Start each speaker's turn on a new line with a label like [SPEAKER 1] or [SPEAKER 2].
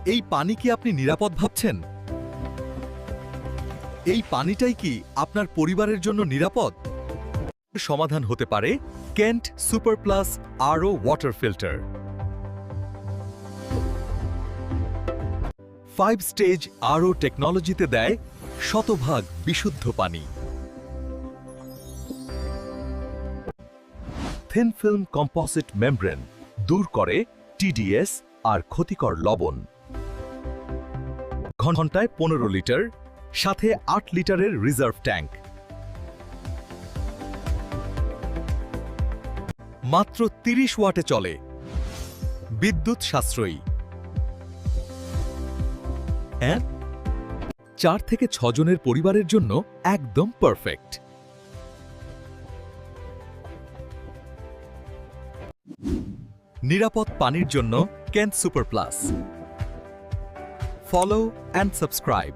[SPEAKER 1] এই পানি কি আপনি নিরাপদ ভাবছেন? এই পানিটাই কি আপনার পরিবারের জন্য নিরাপদ? সমাধান হতে পারে কেন্ট সুপার প্লাস আরও ওয়াটার ফিল্টার। 5 স্টেজ আরও টেকনোলজিতে দেয় শতভাগ বিশুদ্ধ পানি। থিন ফিল্ম কম্পোজিট মেমব্রেন দূর করে টিডিএস আর ক্ষতিকর লবণ। ঘন্টায় 15 লিটার, সাথে 8 লিটারের রিজার্ভ ট্যাঙ্ক। মাত্র 30 ওয়াটে চলে, বিদ্যুৎ সাশ্রয়ী। 4 থেকে 6 জনের পরিবারের জন্য একদম পারফেক্ট। নিরাপদ পানির জন্য Kent super plus. Follow and subscribe.